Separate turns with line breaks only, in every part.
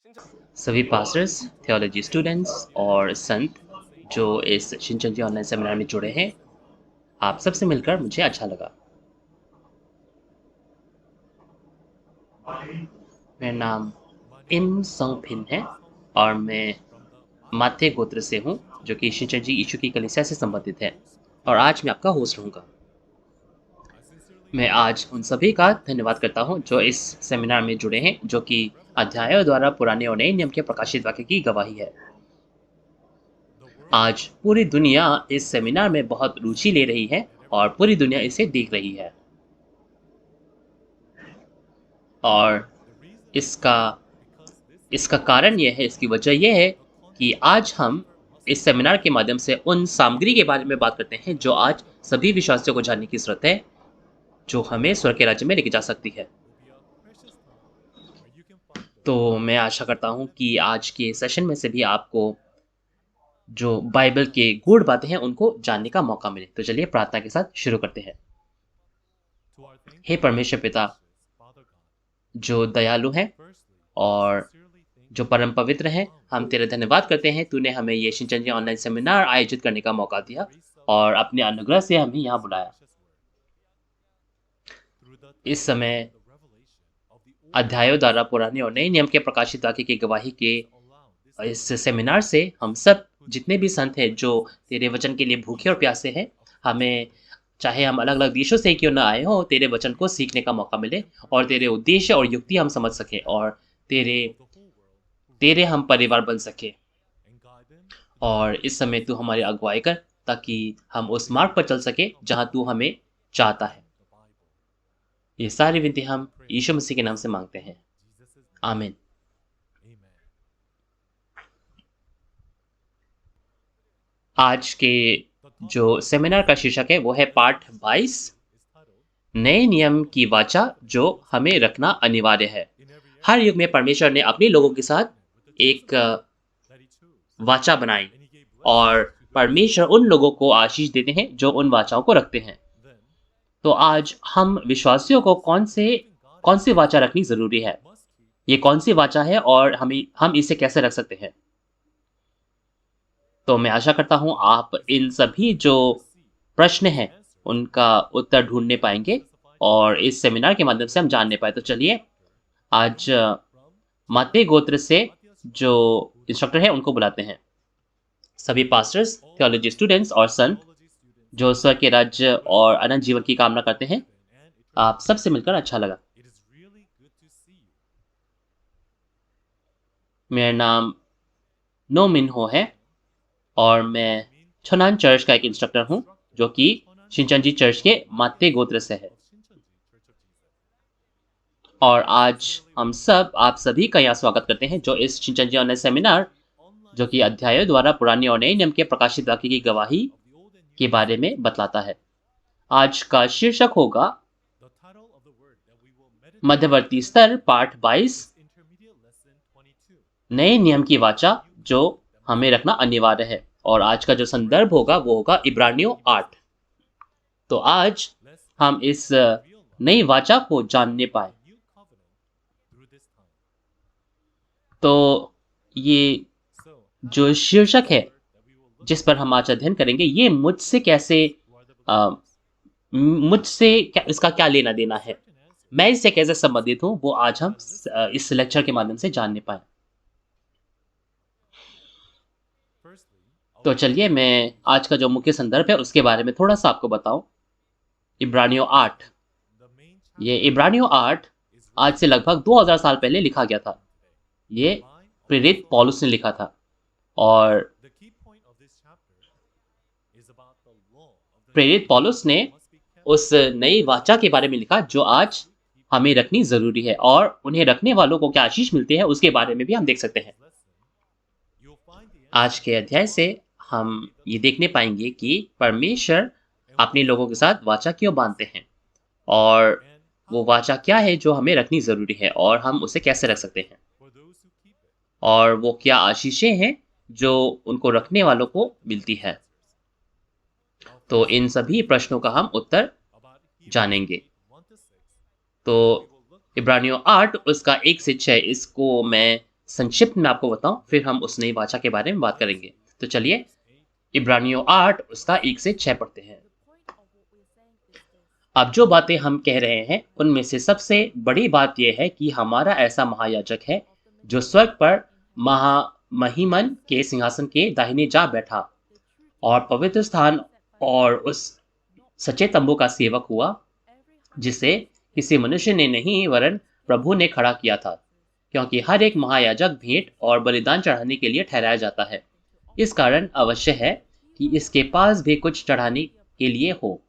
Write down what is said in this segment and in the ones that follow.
सभी pastors, theology students और संत जो इस शिनचन जी ऑनलाइन सेमिनार में जुड़े हैं, आप सबसे मिलकर मुझे अच्छा लगा। मेरा नाम इम संग फिन है और मैं माथे गोत्र से हूँ, जो कि शिनचन जी यीशु की कलीसिया से संबंधित है, और आज मैं आपका होस्ट रहूँगा। मैं आज उन सभी का धन्यवाद करता हूँ जो इस सेमिनार में जुड़े हैं, जो कि अध्यायों द्वारा पुराने और नए नियम के प्रकाशित वाक्य की गवाही है। आज पूरी दुनिया इस सेमिनार में बहुत रुचि ले रही है और पूरी दुनिया इसे देख रही है। और इसका इसका कारण यह है, इसकी वजह यह है कि आज हम इस सेमिनार के माध्यम से उन सामग्री के बारे में बात करते हैं जो आज सभी विश्वासियों को जानने की जरूरत है, जो हमें स्वर्ग के राज्य में लेके जा सकती है। तो मैं आशा करता हूँ कि आज के सेशन में से भी आपको जो बाइबल के गूढ़ बातें हैं उनको जानने का मौका मिले। तो चलिए प्रार्थना के साथ शुरू करते हैं। हे परमेश्वर पिता, जो दयालु हैं और जो परम पवित्र हैं, हम तेरा धन्यवाद करते हैं। तूने हमें ये शिनचन जी ऑनलाइन सेमिनार आयोजित करने का मौका दिया और अपने अनुग्रह से हमें यहाँ बुलाया। इस समय अध्यायों द्वारा पुराने और नए नियम के प्रकाशित वाक्य की गवाही के इस सेमिनार से हम सब जितने भी संत हैं जो तेरे वचन के लिए भूखे और प्यासे हैं, हमें चाहे हम अलग अलग देशों से क्यों ना आए हों, तेरे वचन को सीखने का मौका मिले और तेरे उद्देश्य और युक्ति हम समझ सकें और तेरे तेरे हम परिवार बन सके। और इस समय तू हमारी अगुवाई कर ताकि हम उस मार्ग पर चल सके जहां तू हमें चाहता है। ये सारी विनती हम यीशु मसीह के नाम से मांगते हैं, आमीन। आज के जो सेमिनार का शीर्षक है वो है पाठ 22, नए नियम की वाचा जो हमें रखना अनिवार्य है। हर युग में परमेश्वर ने अपने लोगों के साथ एक वाचा बनाई और परमेश्वर उन लोगों को आशीष देते हैं जो उन वाचाओं को रखते हैं। तो आज हम विश्वासियों को कौन सी वाचा रखनी जरूरी है, ये कौन सी वाचा है और हम इसे कैसे रख सकते हैं। तो मैं आशा करता हूं आप इन सभी जो प्रश्न हैं उनका उत्तर ढूंढने पाएंगे और इस सेमिनार के माध्यम से हम जानने पाए। तो चलिए आज माते गोत्र से जो इंस्ट्रक्टर है उनको बुलाते हैं। सभी पास्टर्स, थियोलॉजी स्टूडेंट्स और संत जो स्वर्ग के राज्य और अनंत जीवन की कामना करते हैं, आप सबसे मिलकर अच्छा लगा। मेरा नाम नो मिन हो है और मैं छोनान चर्च का एक इंस्ट्रक्टर हूं, जो कि शिनचन जी चर्च के माते गोत्र से है। और आज हम सब आप सभी का यहाँ स्वागत करते हैं जो इस शिनचन जी ऑनलाइन सेमिनार, जो कि अध्यायों द्वारा पुराने और नए नियम के प्रकाशित वाक्य की गवाही के बारे में बतलाता है। आज का शीर्षक होगा मध्यवर्ती स्तर पाठ 22, नए नियम की वाचा जो हमें रखना अनिवार्य है। और आज का जो संदर्भ होगा वो होगा इब्रानियों 8। तो आज हम इस नई वाचा को जानने पाए। तो ये जो शीर्षक है जिस पर हम आज अध्ययन करेंगे, ये मुझसे क्या, इसका क्या लेना देना है, मैं इससे कैसे संबंधित हूं, वो आज हम इस लेक्चर के माध्यम से जानने पाए। तो चलिए मैं आज का जो मुख्य संदर्भ है उसके बारे में थोड़ा सा आपको बताऊं। इब्रानियों 8, ये इब्रानियों 8 आज से लगभग 2000 साल पहले लिखा गया था। ये प्रेरित पौलुस ने लिखा था और प्रेरित पौलुस ने उस नई वाचा के बारे में लिखा जो आज हमें रखनी जरूरी है, और उन्हें रखने वालों को क्या आशीष मिलती है उसके बारे में भी हम देख सकते हैं। आज के अध्याय से हम ये देखने पाएंगे कि परमेश्वर अपने लोगों के साथ वाचा क्यों बांधते हैं और वो वाचा क्या है जो हमें रखनी जरूरी है और हम उसे कैसे रख सकते हैं, और वो क्या आशीषें हैं जो उनको रखने वालों को मिलती है। तो इन सभी प्रश्नों का हम उत्तर जानेंगे। तो इब्रानियों 8 उसका 1 से 6 इसको मैं संक्षिप्त में आपको बताऊं, फिर हम उस नई वाचा के बारे में बात करेंगे। तो चलिए इब्रानियों 8 उसका 1 से 6 पढ़ते हैं। अब जो बातें हम कह रहे हैं उनमें से सबसे बड़ी बात यह है कि हमारा ऐसा महायाजक है जो स्वर्ग पर महिमन के सिंहासन के दाहिने जा बैठा और पवित्र स्थान और उस सच्चे तंबू का सेवक हुआ जिसे किसी मनुष्य ने नहीं वरन प्रभु ने खड़ा किया था, क्योंकि हर एक महायाजक भेंट और बलिदान चढ़ाने के लिए ठहराया जाता है। इस कारण अवश्य है कि इसके पास भी कुछ चढ़ाने के लिए हो,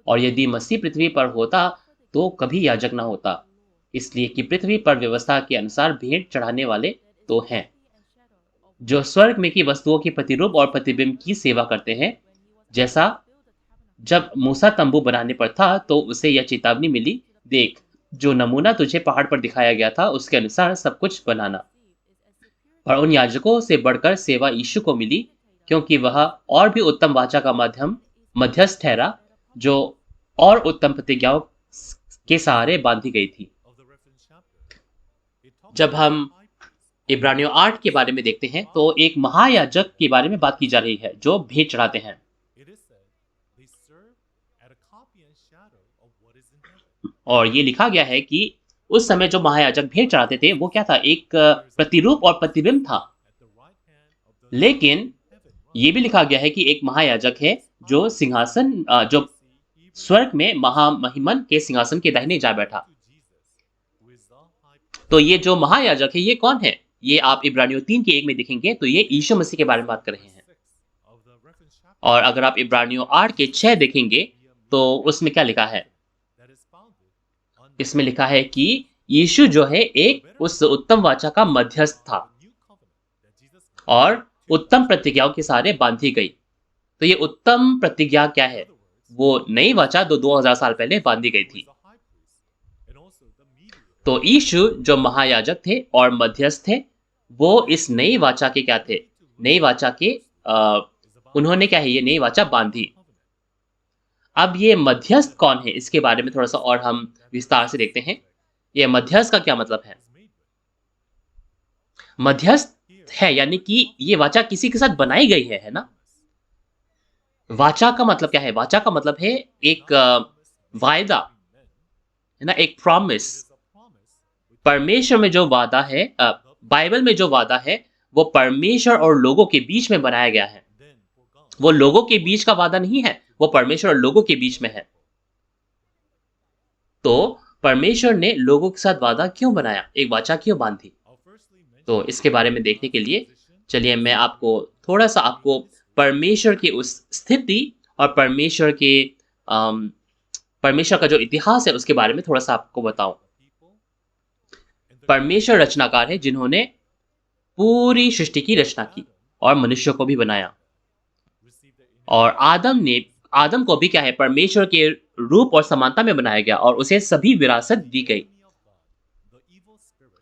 और यदि मसीह पृथ्वी पर होता तो कभी याजक न होता, इसलिए कि पृथ्वी पर व्यवस्था के अनुसार भेंट चढ़ाने वाले तो हैं जो स्वर्ग में की वस्तुओं की प्रतिरूप और प्रतिबिंब की सेवा करते हैं। जैसा जब मूसा तंबू बनाने पर था तो उसे यह चेतावनी मिली, देख जो नमूना तुझे पहाड़ पर दिखाया गया था उसके अनुसार सब कुछ बनाना। पर उन याजकों से बढ़कर सेवा यीशु को मिली, क्योंकि वह और भी उत्तम वाचा का मध्यस्थ ठहरा जो और उत्तम प्रतिज्ञाओं के सहारे बांधी गई थी। जब हम इब्रानियों 8 के बारे में देखते हैं तो एक महायाजक के बारे में बात की जा रही है जो भेंट चढ़ाते हैं। और ये लिखा गया है कि उस समय जो महायाजक भेंट चढ़ाते थे वो क्या था, एक प्रतिरूप और प्रतिबिंब था। लेकिन ये भी लिखा गया है कि एक महायाजक है जो सिंहासन जो स्वर्ग में महामहिमन के सिंहासन के दाहिने जा बैठा। तो ये जो महायाजक है ये कौन है? ये आप इब्रानियों 3 के 1 में देखेंगे तो ये यीशु मसीह के बारे में बात कर रहे हैं। और अगर आप इब्रानियों 8 के 6 देखेंगे तो उसमें क्या लिखा है? इसमें लिखा है कि यीशु जो है एक उस उत्तम वाचा का मध्यस्थ था और उत्तम प्रतिज्ञाओं के सहारे बांधी गई। तो ये उत्तम प्रतिज्ञा क्या है? वो नई वाचा 2000 साल पहले बांधी गई थी। तो यीशु जो महायाजक थे और मध्यस्थ थे वो इस नई वाचा के क्या थे? नई वाचा के उन्होंने क्या है, ये नई वाचा बांधी। अब ये मध्यस्थ कौन है इसके बारे में थोड़ा सा और हम विस्तार से देखते हैं। ये मध्यस्थ का क्या मतलब है? मध्यस्थ है यानी कि ये वाचा किसी के साथ बनाई गई है ना। वाचा का मतलब क्या है? वाचा का मतलब है एक वायदा है ना, एक प्रॉमिस। परमेश्वर में जो वादा है, बाइबल में जो वादा है वो परमेश्वर और लोगों के बीच में बनाया गया है। वो लोगों के बीच का वादा नहीं है, वो परमेश्वर और लोगों के बीच में है। तो परमेश्वर ने लोगों के साथ वादा क्यों बनाया, एक वाचा क्यों बांधी? तो इसके बारे में देखने के लिए चलिए मैं आपको थोड़ा सा आपको परमेश्वर की उस स्थिति और परमेश्वर का जो इतिहास है उसके बारे में थोड़ा सा आपको बताऊं। परमेश्वर रचनाकार है जिन्होंने पूरी सृष्टि की रचना की और मनुष्य को भी बनाया। और आदम को भी क्या है, परमेश्वर के रूप और समानता में बनाया गया और उसे सभी विरासत दी गई।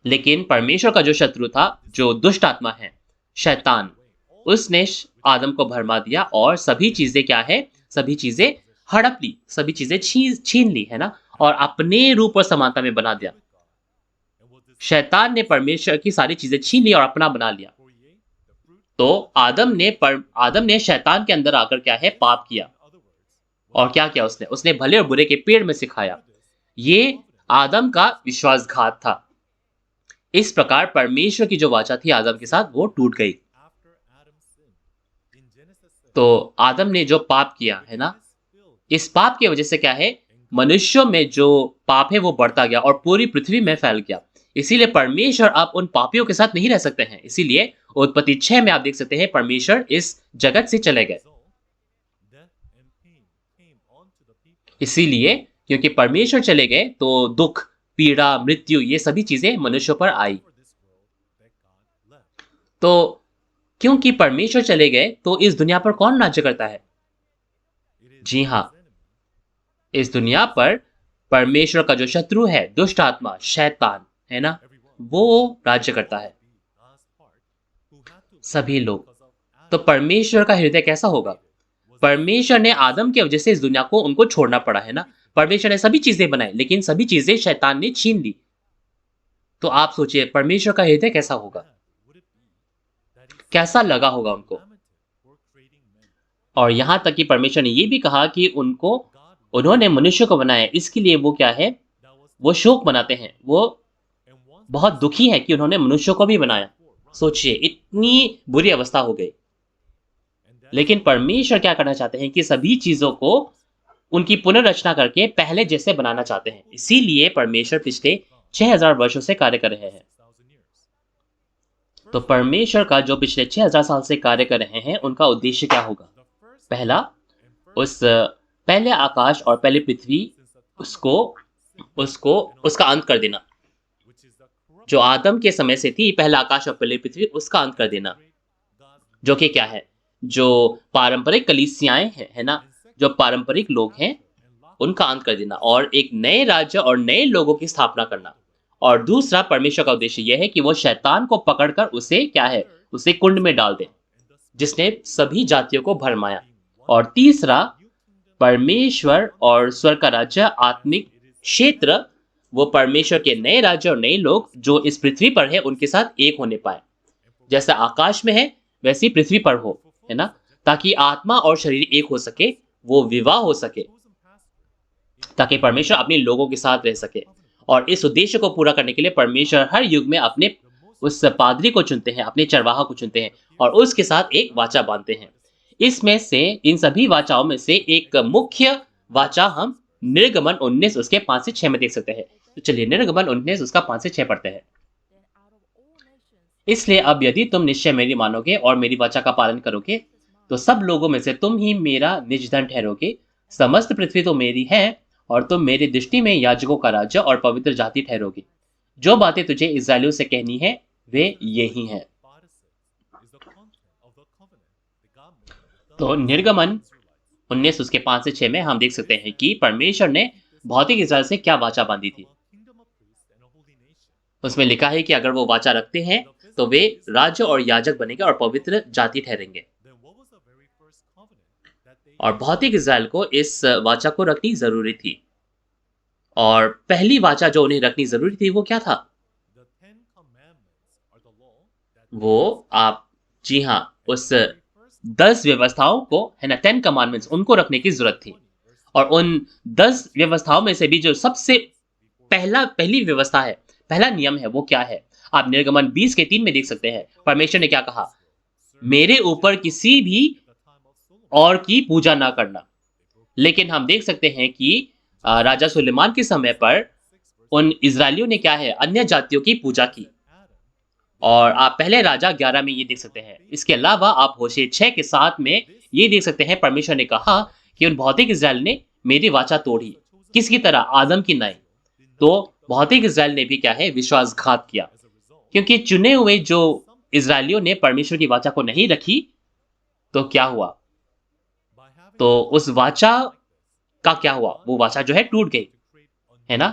लेकिन परमेश्वर का जो शत्रु था, जो दुष्ट आत्मा है, शैतान, उसने आदम को भरमा दिया और सभी चीजें क्या है, सभी चीजें हड़प ली, सभी चीजें छीन ली है ना, और अपने रूप और समानता में बना दिया। शैतान ने परमेश्वर की सारी चीजें छीन ली और अपना बना लिया। तो आदम ने शैतान के अंदर आकर क्या है, पाप किया। और क्या किया उसने भले और बुरे के पेड़ में से खाया। ये आदम का विश्वासघात था। इस प्रकार परमेश्वर की जो वाचा थी आदम के साथ वो टूट गई। तो आदम ने जो पाप किया है ना, इस पाप की वजह से क्या है, मनुष्यों में जो पाप है वो बढ़ता गया और पूरी पृथ्वी में फैल गया। इसीलिए परमेश्वर अब उन पापियों के साथ नहीं रह सकते हैं। इसीलिए उत्पत्ति 6 में आप देख सकते हैं परमेश्वर इस जगत से चले गए। इसीलिए क्योंकि परमेश्वर चले गए तो दुख, पीड़ा, मृत्यु ये सभी चीजें मनुष्यों पर आई। तो क्योंकि परमेश्वर चले गए तो इस दुनिया पर कौन राज्य करता है? जी हां, इस दुनिया पर परमेश्वर का जो शत्रु है, दुष्ट आत्मा, शैतान है ना, वो राज्य करता है, सभी लोग। तो परमेश्वर का हृदय कैसा होगा? परमेश्वर ने आदम की वजह से इस दुनिया को उनको छोड़ना पड़ा है ना। परमेश्वर ने सभी चीजें बनाई लेकिन सभी चीजें शैतान ने छीन ली। तो आप सोचिए परमेश्वर का हृदय कैसा होगा। कैसा लगा होगा उनको। और यहाँ तक कि परमेश्वर ने ये भी कहा कि उन्होंने मनुष्य को बनाया, इसके लिए वो क्या है, वो शोक मनाते हैं, वो बहुत दुखी है कि उन्होंने मनुष्य को भी बनाया। सोचिए, इतनी बुरी अवस्था हो गई। लेकिन परमेश्वर क्या करना चाहते हैं कि सभी चीजों को उनकी पुनर्रचना करके पहले जैसे बनाना चाहते हैं। इसीलिए परमेश्वर पिछले 6000 वर्षों से कार्य कर रहे हैं। तो परमेश्वर का जो पिछले 6000 साल से कार्य कर रहे हैं, उनका उद्देश्य क्या होगा? पहला, उस पहले आकाश और पहले पृथ्वी उसको उसको उसका अंत कर देना। जो आदम के समय से थी पहला आकाश और पहली पृथ्वी, उसका अंत कर देना। जो कि क्या है? जो पारंपरिक कलीसियाएं हैं, है ना, जो पारंपरिक लोग हैं, उनका अंत कर देना और एक नए राज्य और नए लोगों की स्थापना करना। और दूसरा, परमेश्वर का उद्देश्य यह है कि वो शैतान को पकड़कर उसे क्या है, उसे कुंड में डाल दे, जिसने सभी जातियों को भरमाया। और तीसरा, परमेश्वर और स्वर्ग का राज्य, आत्मिक क्षेत्र, वो परमेश्वर के नए राज्य और नए लोग जो इस पृथ्वी पर है, उनके साथ एक होने पाए। जैसा आकाश में है वैसे ही पृथ्वी पर हो, है ना, ताकि आत्मा और शरीर एक हो सके, वो विवाह हो सके, ताकि परमेश्वर अपने लोगों के साथ रह सके। और इस उद्देश्य को पूरा करने के लिए परमेश्वर हर युग में अपने उस पादरी को चुनते हैं, अपने चरवाहा को चुनते हैं और उसके साथ एक वाचा बांधते हैं। इसमें से, इन सभी वाचाओं में से एक मुख्य वाचा हम निर्गमन 19 उसके 5 से 6 में देख सकते हैं। तो चलिए निर्गमन 19 उसका 5 से 6 पढ़ते हैं। इसलिए अब यदि तुम निश्चय मेरी मानोगे और मेरी वाचा का पालन करोगे, तो सब लोगों में से तुम ही मेरा निज धन ठहरोगे। समस्त पृथ्वी तो मेरी है और तुम मेरी दृष्टि में याजकों का राज्य और पवित्र जाति ठहरोगी। जो बातें तुझे इस्राएलियों से कहनी है वे यही हैं। तो निर्गमन 19 उसके 5 से 6 में हम देख सकते हैं कि परमेश्वर ने भौतिक इस्राएल से क्या वाचा बांधी थी। उसमें लिखा है कि अगर वो वाचा रखते हैं तो वे राज्य और याजक बनेंगे और पवित्र जाति ठहरेंगे। और भौतिक इस्राएल को इस वाचा को रखनी जरूरी थी। और पहली वाचा जो उन्हें रखनी जरूरी थी वो क्या था? वो आप जी हाँ, उस 10 व्यवस्थाओं को, है ना, 10 कमांडमेंट्स, उनको रखने की जरूरत थी। और उन 10 व्यवस्थाओं में से भी जो सबसे पहली व्यवस्था है, पहला नियम है, वो क्या है? आप निर्गमन 20 के 3 में देख सकते हैं। परमेश्वर ने क्या कहा? मेरे ऊपर किसी भी और की पूजा ना करना। लेकिन हम देख सकते हैं कि राजा सुलेमान के समय पर उन इजरायलियों ने क्या है, अन्य जातियों की पूजा की। और आप पहले राजा 11 में ये देख सकते हैं। इसके अलावा आप होशे 6 के 7 में ये देख सकते हैं, परमेश्वर ने कहा कि उन भौतिक इजराइल ने मेरी वाचा तोड़ी। किसकी तरह? आदम की नाई। तो भौतिक इजराइल ने भी क्या है, विश्वासघात किया, क्योंकि चुने हुए जो इजरायलियों ने परमेश्वर की वाचा को नहीं रखी, तो क्या हुआ? तो उस वाचा का क्या हुआ? वो वाचा जो है टूट गई, है ना।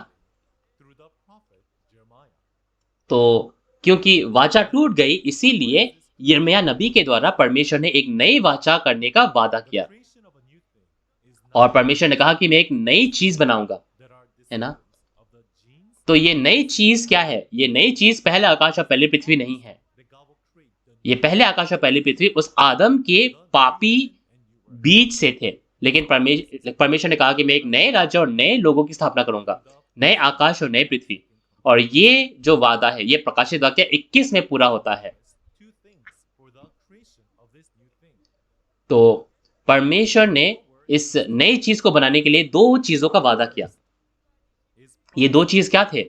तो क्योंकि वाचा टूट गई, इसीलिए यिर्मयाह नबी के द्वारा परमेश्वर ने एक नई वाचा करने का वादा किया। और परमेश्वर ने कहा कि मैं एक नई चीज बनाऊंगा, है ना। तो ये नई चीज क्या है? ये नई चीज पहले आकाश और पहली पृथ्वी नहीं है। ये पहले आकाश और पहली पृथ्वी उस आदम के पापी बीज से थे। लेकिन परमेश्वर ने कहा कि मैं एक नए राज्य और नए लोगों की स्थापना करूंगा, नए आकाश और नए पृथ्वी। और ये जो वादा है, ये प्रकाशित वाक्य 21 में पूरा होता है। तो परमेश्वर ने इस नई चीज को बनाने के लिए 2 चीजों का वादा किया। ये 2 चीज क्या थे?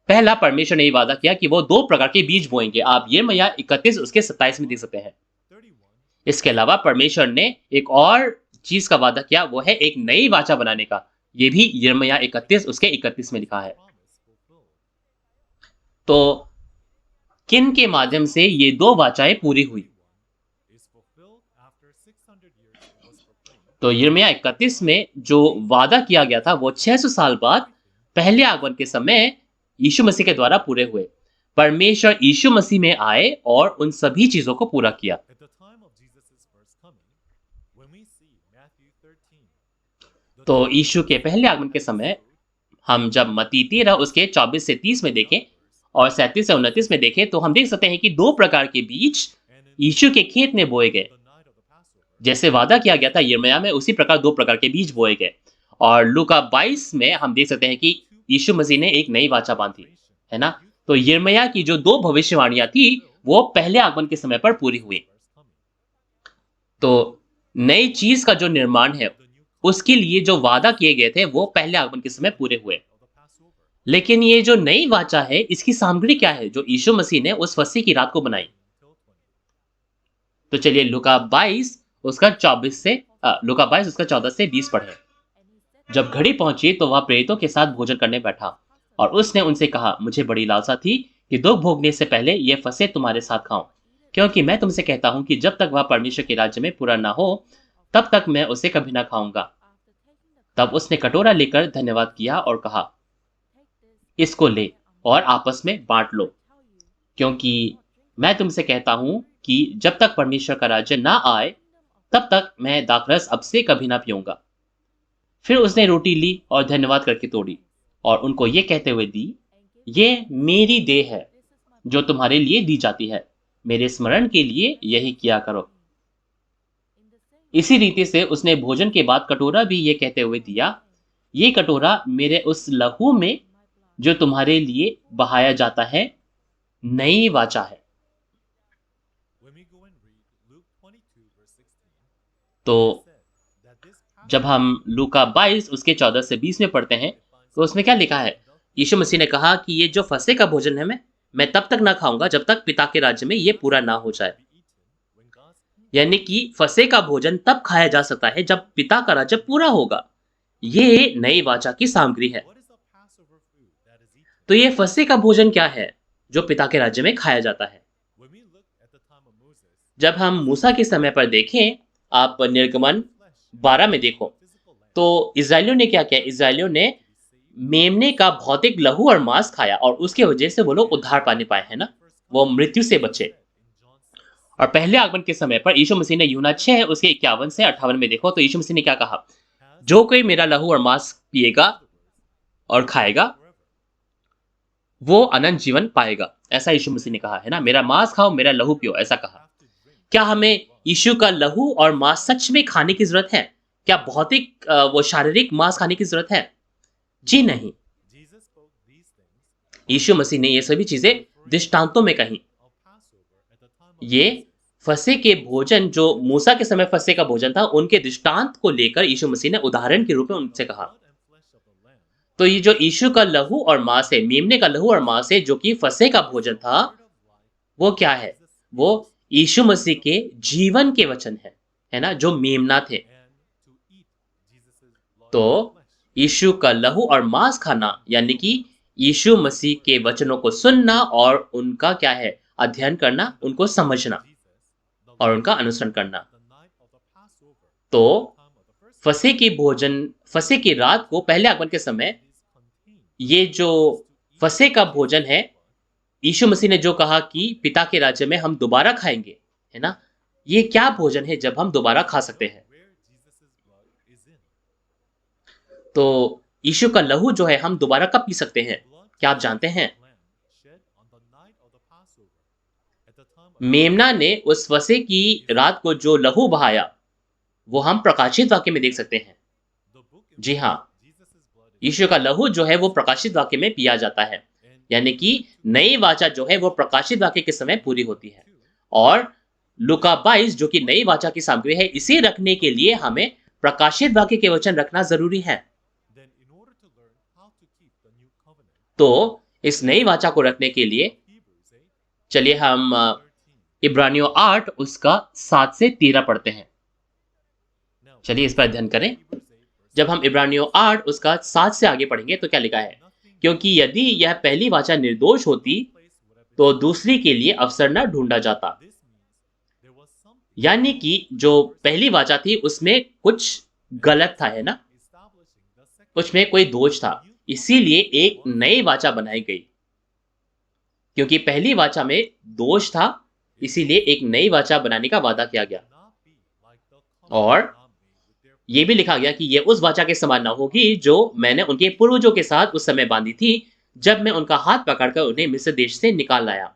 पहला, परमेश्वर ने ये वादा किया कि वो 2 प्रकार के बीज बोएंगे। आप यिर्मयाह 31 उसके 27 में देख सकते हैं। इसके अलावा परमेश्वर ने एक और चीज का वादा किया, वो है एक नई वाचा बनाने का। ये भी यिर्मयाह 31 उसके 31 में लिखा है। तो किन के माध्यम से ये 2 वाचाएं पूरी हुई? तो यिर्मयाह 31 में जो वादा किया गया था, वो 600 साल बाद पहले आगमन के समय यीशु मसीह के द्वारा पूरे हुए। परमेश्वर यीशु मसीह में आए और उन सभी चीजों को पूरा किया। तो यीशु के पहले आगमन के समय हम जब मत्ती 13 उसके 24 से 30 में देखें, और 37 से 29 में देखें तो हम देख सकते हैं कि दो प्रकार के बीज यीशु के खेत में बोए गए। जैसे वादा किया गया था यिर्मयाह में, उसी प्रकार दो प्रकार के बीज बोए गए। और लूका 22 में हम देख सकते हैं कि यीशु मसीह ने एक नई वाचा बांधी, है ना? तो यिर्मयाह की जो दो भविष्यवाणियां थी वो पहले आगमन के समय पर पूरी हुई। तो नई चीज का जो निर्माण है उसके लिए जो वादा किए गए थे वो पहले आगमन के समय पूरे हुए। लेकिन ये जो नई वाचा है इसकी सामग्री क्या है जो यीशु मसीह ने उस फसह की रात को बनाई? तो चलिए लूका 22 उसका 14 से 20 पढ़े। जब घड़ी पहुंची तो वह प्रेरितों के साथ भोजन करने बैठा और उसने उनसे कहा, मुझे बड़ी लालसा थी कि दुख भोगने से पहले यह फसह तुम्हारे साथ खाऊं, क्योंकि मैं तुमसे कहता हूं कि जब तक वह परमेश्वर के राज्य में पूरा ना हो तब तक मैं उसे कभी ना खाऊंगा। तब उसने कटोरा लेकर धन्यवाद किया और कहा, इसको ले और आपस में बांट लो, क्योंकि मैं तुमसे कहता हूं कि जब तक परमेश्वर का राज्य ना आए तब तक मैं दाखरस अब से कभी ना पीऊंगा। फिर उसने रोटी ली और धन्यवाद करके तोड़ी और उनको ये कहते हुए दी, ये मेरी देह है जो तुम्हारे लिए दी जाती है, मेरे स्मरण के लिए यही किया करो। इसी रीति से उसने भोजन के बाद कटोरा भी ये कहते हुए दिया, ये कटोरा मेरे उस लहू में जो तुम्हारे लिए बहाया जाता है नई वाचा है। तो जब हम लूका 22 उसके 14 से 20 में पढ़ते हैं तो उसमें क्या लिखा है? यीशु मसीह ने कहा कि ये जो फसह का भोजन है मैं तब तक ना खाऊंगा जब तक पिता के राज्य में ये पूरा ना हो जाए। यानी कि फसह का भोजन तब खाया जा सकता है जब पिता का राज्य पूरा होगा। ये नई वाचा की सामग्री है। तो ये फसह का भोजन क्या है जो पिता के राज्य में खाया जाता है? जब हम मूसा के समय पर देखें, आप निर्गमन 12 में देखो तो इजरायलियों ने क्या किया? इजरायलियों ने मेमने का भौतिक लहू और मांस खाया और उसके वजह से वो लोग उद्धार पाने पाए, है ना? वो मृत्यु से बचे। और पहले आगमन के समय पर यीशु मसीह ने यूहन्ना 6 उसके 51 से 58 में देखो तो यीशु मसीह ने क्या कहा? जो कोई मेरा लहू और मांस पिएगा और खाएगा वो अनंत जीवन पाएगा, ऐसा यीशु मसीह ने कहा, है ना? मेरा मांस खाओ, मेरा लहू पियो, ऐसा कहा। क्या हमें यीशु का लहू और मांस सच में खाने की जरूरत है? क्या भौतिक वो शारीरिक मांस खाने की जरूरत है? जी नहीं। यीशु मसीह ने ये सभी चीजें दृष्टांतों में कही। ये फसह के भोजन जो मूसा के समय फसह का भोजन था उनके दृष्टांत को लेकर यीशु मसीह ने उदाहरण के रूप में उनसे कहा। तो ये जो यीशु का लहू और मांस है, मेमने का लहू और मांस है जो कि फसह का भोजन था, वो क्या है? वो यीशु मसीह के जीवन के वचन है ना, जो मेमना थे। तो यीशु का लहू और मांस खाना यानी कि यीशु मसीह के वचनों को सुनना और उनका क्या है? अध्ययन करना, उनको समझना और उनका अनुसरण करना। तो फसह की रात को पहले आगमन के समय ये जो फसह का भोजन है, यीशु मसीह ने जो कहा कि पिता के राज्य में हम दोबारा खाएंगे, है ना? ये क्या भोजन है जब हम दोबारा खा सकते हैं? तो यीशु का लहू जो है हम दोबारा कब पी सकते हैं? क्या आप जानते हैं? मेमना ने उस फसह की रात को जो लहू बहाया वो हम प्रकाशित वाक्य में देख सकते हैं। जी हाँ, यीशु का लहू जो है वो प्रकाशित वाक्य में पिया जाता है, यानी कि नई वाचा जो है वो प्रकाशित वाक्य के समय पूरी होती है। और लूका 22 जो कि नई वाचा की सामग्री है, इसे रखने के लिए हमें प्रकाशित वाक्य के वचन रखना जरूरी है। तो इस नई वाचा को रखने के लिए चलिए हम इब्रानियों 8 उसका 7 से 13 पढ़ते हैं। चलिए इस पर अध्ययन करें। जब हम इब्रानियों 8 उसका 7 से आगे पढ़ेंगे तो क्या लिखा है? क्योंकि यदि यह पहली वाचा निर्दोष होती तो दूसरी के लिए अवसर न ढूंढा जाता। यानी कि जो पहली वाचा थी उसमें कुछ गलत था, है ना? उसमें कोई दोष था, इसीलिए एक नई वाचा बनाई गई। क्योंकि पहली वाचा में दोष था, इसीलिए एक नई वाचा बनाने का वादा किया गया। और यह भी लिखा गया कि यह उस वाचा के समान न होगी जो मैंने उनके पूर्वजों के साथ उस समय बांधी थी जब मैं उनका हाथ पकड़कर उन्हें मिस्र देश से निकाल लाया।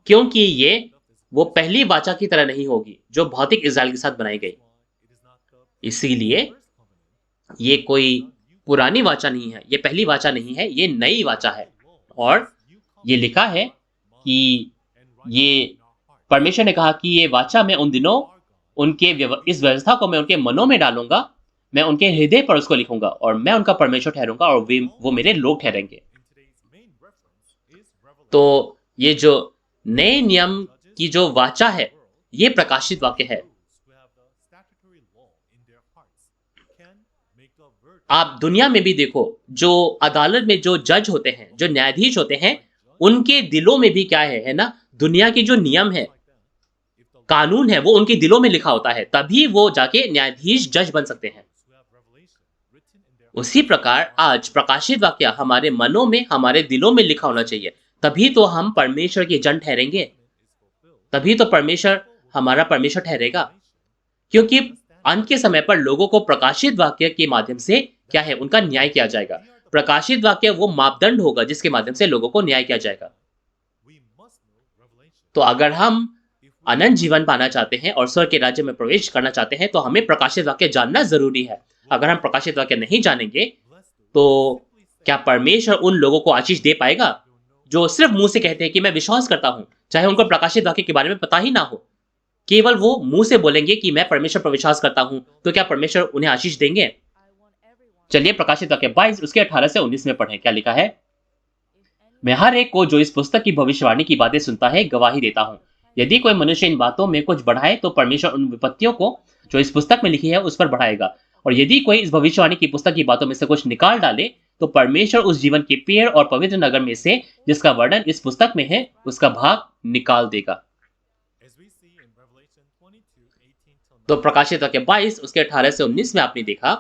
क्योंकि ये वो पहली वाचा की तरह नहीं होगी जो भौतिक इज़राइल के साथ बनाई गई। इसीलिए ये कोई पुरानी वाचा नहीं है, ये पहली वाचा नहीं है, ये नई वाचा है। और ये लिखा है कि ये परमेश्वर ने कहा कि ये वाचा मैं उन दिनों इस व्यवस्था को मैं उनके मनों में डालूंगा, मैं उनके हृदय पर उसको लिखूंगा और मैं उनका परमेश्वर ठहरूंगा और वो मेरे लोग ठहरेंगे। तो ये जो नए नियम की जो वाचा है, ये प्रकाशित वाक्य है। आप दुनिया में भी देखो, जो अदालत में जो जज होते हैं, जो न्यायाधीश होते हैं, उनके दिलों में भी क्या है ना, दुनिया की जो नियम है, कानून है, वो उनके दिलों में लिखा होता है, तभी वो जाके न्यायाधीश जज बन सकते हैं। उसी प्रकार आज प्रकाशित वाक्य हमारे मनों में, हमारे दिलों में लिखा होना चाहिए, तभी तो हम परमेश्वर के जन ठहरेंगे, तभी तो परमेश्वर हमारा परमेश्वर ठहरेगा। क्योंकि अंत के समय पर लोगों को प्रकाशित वाक्य के माध्यम से क्या है, उनका न्याय किया जाएगा। प्रकाशित वाक्य वो मापदंड होगा जिसके माध्यम से लोगों को न्याय किया जाएगा। तो अगर हम अनंत जीवन पाना चाहते हैं और स्वर्ग के राज्य में प्रवेश करना चाहते हैं, तो हमें प्रकाशित वाक्य जानना जरूरी है। अगर हम प्रकाशित वाक्य नहीं जानेंगे, तो क्या परमेश्वर उन लोगों को आशीष दे पाएगा जो सिर्फ मुंह से कहते हैं कि मैं विश्वास करता हूं, चाहे उनको प्रकाशित वाक्य के बारे में पता ही ना हो? केवल वो मुंह से बोलेंगे कि मैं परमेश्वर पर विश्वास करता हूं, तो क्या परमेश्वर उन्हें आशीष देंगे? चलिए प्रकाशित वाक्य 22 उसके 18 से 19 में पढ़ें। क्या लिखा है? मैं हर एक को जो इस पुस्तक की भविष्यवाणी की बातें सुनता है गवाही देता हूं। यदि कोई मनुष्य इन बातों में कुछ बढ़ाए, तो परमेश्वर उन विपत्तियों को जो इस पुस्तक में लिखी है उस पर बढ़ाएगा। और यदि कोई इस भविष्यवाणी की पुस्तक की बातों में से कुछ निकाल डाले, तो परमेश्वर उस जीवन के पेड़ और पवित्र नगर में से जिसका वर्णन इस पुस्तक में है, उसका भाग निकाल देगा। तो प्रकाशित वाक्य 22 उसके 18 से 19 में आपने देखा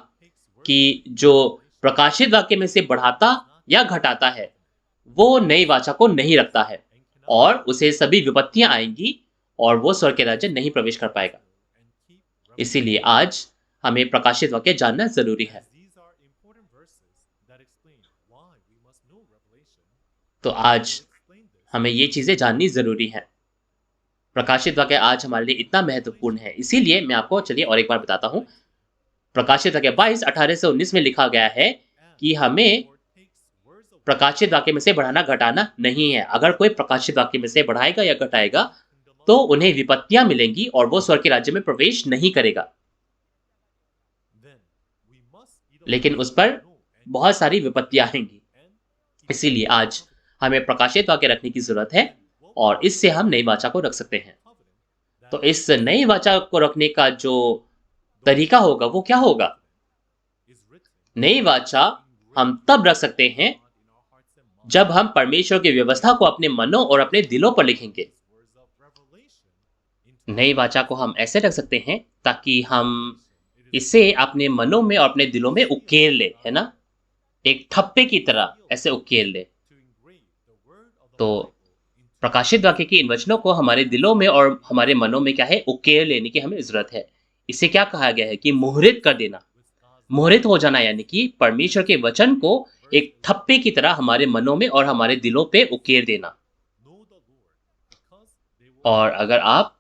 कि जो प्रकाशित वाक्य में से बढ़ाता या घटाता है, वो नई वाचा को नहीं रखता है और उसे सभी विपत्तियां आएंगी और वो स्वर्ग के राज्य नहीं प्रवेश कर पाएगा। इसीलिए आज हमें प्रकाशित वाक्य जानना जरूरी है। तो आज हमें ये चीजें जाननी जरूरी है। प्रकाशित वाक्य आज हमारे लिए इतना महत्वपूर्ण है, इसीलिए मैं आपको चलिए और एक बार बताता हूं। प्रकाशित वाक्य 22 18 से 19 में लिखा गया है कि हमें प्रकाशित वाक्य में से बढ़ाना घटाना नहीं है। अगर कोई प्रकाशित वाक्य में से बढ़ाएगा या घटाएगा, तो उन्हें विपत्तियां मिलेंगी और वो स्वर्ग के राज्य में प्रवेश नहीं करेगा। लेकिन उस पर बहुत सारी विपत्तियां आएंगी। इसीलिए आज हमें प्रकाशित वाक्य रखने की जरूरत है और इससे हम नई वाचा को रख सकते हैं। तो इस नई वाचा को रखने का जो तरीका होगा वो क्या होगा? नई वाचा हम तब रख सकते हैं जब हम परमेश्वर की व्यवस्था को अपने मनों और अपने दिलों पर लिखेंगे। नई वाचा को हम ऐसे रख सकते हैं ताकि हम इसे अपने मनों में और अपने दिलों में उकेर ले, है ना, एक ठप्पे की तरह ऐसे उकेर ले। तो प्रकाशित वाक्य के इन वचनों को हमारे दिलों में और हमारे मनों में क्या है, उकेर लेने की हमें जरूरत है। इसे क्या कहा गया है कि मुहरित कर देना, मुहरित हो जाना, यानी कि परमेश्वर के वचन को एक ठप्पे की तरह हमारे मनों में और हमारे दिलों पे उकेर देना। और अगर आप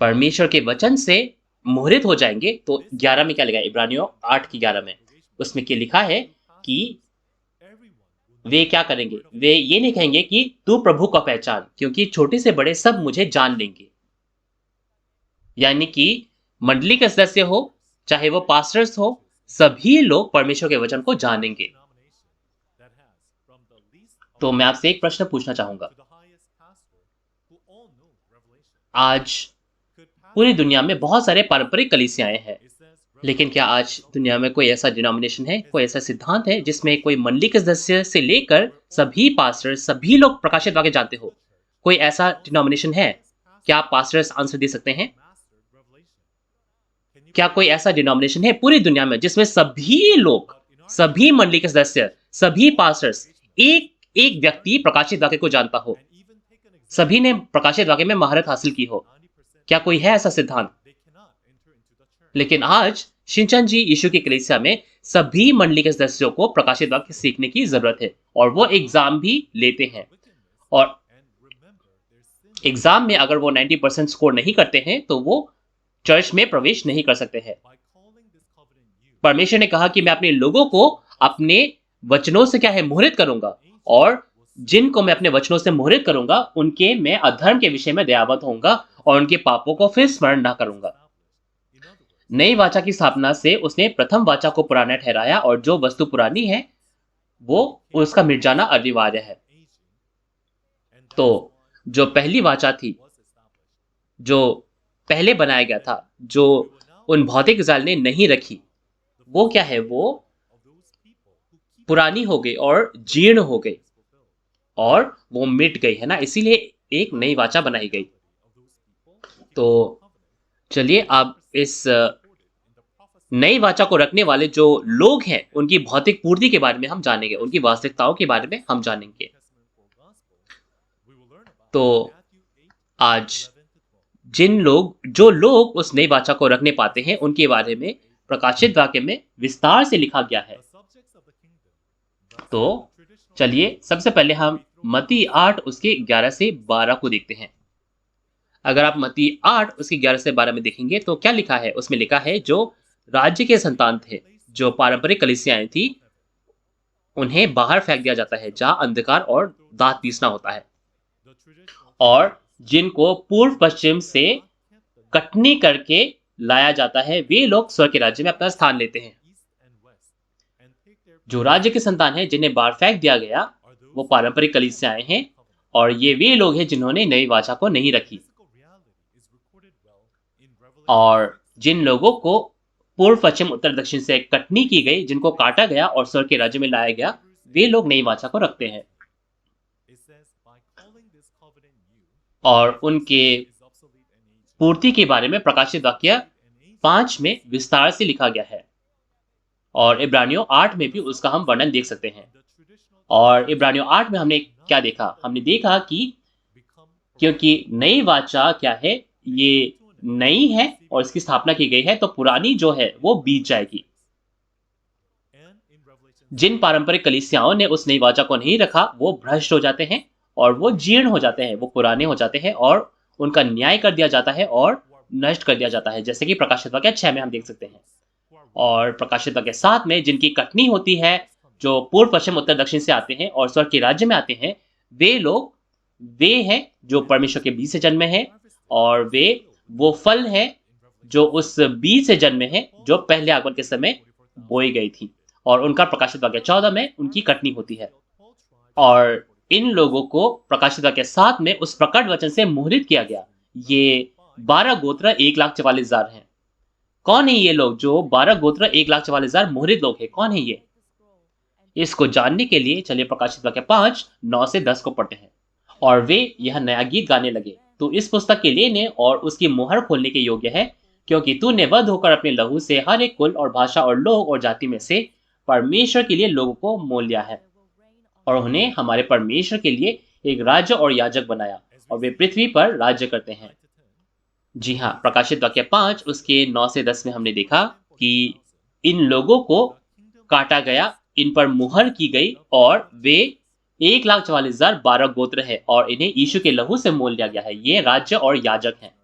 परमेश्वर के वचन से मुहरित हो जाएंगे, तो 11 में क्या लिखा है, इब्रानियों 8 की 11 में, उसमें क्या लिखा है कि वे क्या करेंगे? वे ये नहीं कहेंगे कि तू प्रभु का पहचान, क्योंकि छोटे से बड़े सब मुझे जान लेंगे। यानी कि मंडली के सदस्य हो, चाहे वो पास्टर्स हो, सभी लोग परमेश्वर के वचन को जानेंगे। तो मैं आपसे एक प्रश्न पूछना चाहूंगा। आज पूरी दुनिया में बहुत सारे पारंपरिक कलीसियाएं हैं, लेकिन क्या आज दुनिया में कोई ऐसा डिनोमिनेशन है, कोई ऐसा सिद्धांत है जिसमें कोई मंडली के सदस्य से लेकर सभी पास्टर, सभी लोग प्रकाशित वाक्य जानते हो? कोई ऐसा डिनोमिनेशन है? क्या आप पास्टर्स आंसर दे सकते हैं? क्या कोई ऐसा डिनोमिनेशन है पूरी दुनिया में जिसमें सभी लोग, सभी मंडली के सदस्य, सभी पास्टर्स, एक एक व्यक्ति प्रकाशित वाक्य को जानता हो, सभी ने प्रकाशित वाक्य में महारत हासिल की हो? क्या कोई है ऐसा सिद्धांत? लेकिन आज शिनचैन जी यीशु की कलीसिया में सभी मंडली के सदस्यों को प्रकाशित वाक्य सीखने की जरूरत है और वो एग्जाम भी लेते हैं। और एग्जाम में अगर वो 90% स्कोर नहीं करते हैं तो वो चर्च में प्रवेश नहीं कर सकते हैं। परमेश्वर ने कहा कि मैं अपने लोगों को अपने वचनों से क्या है मुहरित करूंगा, और जिनको मैं अपने वचनों से मुहरित करूंगा उनके मैं अधर्म के विषय में दयावत होऊंगा और उनके पापों को फिर स्मरण ना करूंगा। नई वाचा की स्थापना से उसने प्रथम वाचा को पुराना ठहराया और जो वस्तु पुरानी है वो उसका मिट जाना अनिवार्य है। तो जो पहली वाचा थी, जो पहले बनाया गया था, जो उन भौतिक इज़राइल ने नहीं रखी, वो क्या है, वो पुरानी हो गई और जीर्ण हो गई और वो मिट गई, है ना? इसीलिए एक नई वाचा बनाई गई। तो चलिए अब इस नई वाचा को रखने वाले जो लोग हैं उनकी भौतिक पूर्ति के बारे में हम जानेंगे, उनकी वास्तविकताओं के बारे में हम जानेंगे। तो आज जो लोग उस नई वाचा को रखने पाते हैं उनके बारे में प्रकाशित वाक्य में विस्तार से लिखा गया है। तो चलिए सबसे पहले हम मत्ती 8 उसके 11 से 12 को देखते हैं। अगर आप मत्ती 8 उसके 11 से 12 में देखेंगे तो क्या लिखा है, उसमें लिखा है जो राज्य के संतान थे, जो पारंपरिक कलीसियाएं थी, उन्हें बाहर फेंक दिया जाता है जहां अंधकार और दांत पीसना होता है, और जिनको पूर्व पश्चिम से कटनी करके लाया जाता है वे लोग स्वर्ग के राज्य में अपना स्थान लेते हैं। जो राज्य के संतान हैं जिन्हें बाहर फेंक दिया गया वो पारंपरिक कलीसियाएं हैं, और ये वे लोग हैं जिन्होंने नई वाचा को नहीं रखी। और जिन लोगों को पूर्व पश्चिम उत्तर दक्षिण से कटनी की गई, जिनको काटा गया और स्वर्ग के राज्य में लाया गया, वे लोग नई वाचा को रखते हैं। और उनके पूर्ति के बारे में प्रकाशित वाक्य 5 में विस्तार से लिखा गया है, और इब्रानियों 8 में भी उसका हम वर्णन देख सकते हैं। और इब्रानियों 8 में हमने क्या देखा, हमने देखा कि क्योंकि नई वाचा क्या है, ये नई है और इसकी स्थापना की गई है, तो पुरानी जो है वो बीत जाएगी। जिन पारंपरिक कलीसियाओं ने उस नई वाचा को नहीं रखा वो भ्रष्ट हो जाते हैं और वो जीर्ण हो जाते हैं, वो पुराने हो जाते हैं और उनका न्याय कर दिया जाता है और नष्ट कर दिया जाता है, जैसे कि प्रकाशित वाक्य 6 में हम देख सकते हैं। और प्रकाशित वाक्य 7 में जिनकी कटनी होती है, जो पूर्व पश्चिम उत्तर दक्षिण से आते हैं और स्वर्ग के राज्य में आते हैं, वे लोग वे हैं जो परमेश्वर के बीज से जन्मे हैं, और वे वो फल है जो उस बीज से जन्मे हैं जो पहले आगमन के समय बोई गई थी, और उनका प्रकाशित वाक्य 14 में उनकी कटनी होती है। और इन लोगों को प्रकाशित वाक्य 7 में उस प्रकट वचन से मुहरित किया गया। ये 12 गोत्र 1,44,000 हैं। कौन है ये लोग जो 12 गोत्र 1,44,000 मुहरित लोग हैं, कौन है ये? इसको जानने के लिए चलिए प्रकाशित वाक्य 5 9 से 10 को पढ़ते हैं। और वे यह नया गीत गाने लगे, तू इस पुस्तक के लेने और उसकी मुहर खोलने के योग्य है, क्योंकि तूने वध होकर अपने लहू से हर एक कुल और भाषा और लोग और जाति में से परमेश्वर के लिए लोगों को मोल लिया है, और उन्हें हमारे परमेश्वर के लिए एक राज्य और याजक बनाया, और वे पृथ्वी पर राज्य करते हैं। जी हाँ, प्रकाशित वाक्य 5 उसके 9 से 10 में हमने देखा कि इन लोगों को काटा गया, इन पर मुहर की गई, और वे 1,44,000 12 गोत्र है और इन्हें यीशु के लहू से मोल लिया गया है। ये राज्य और याजक हैं।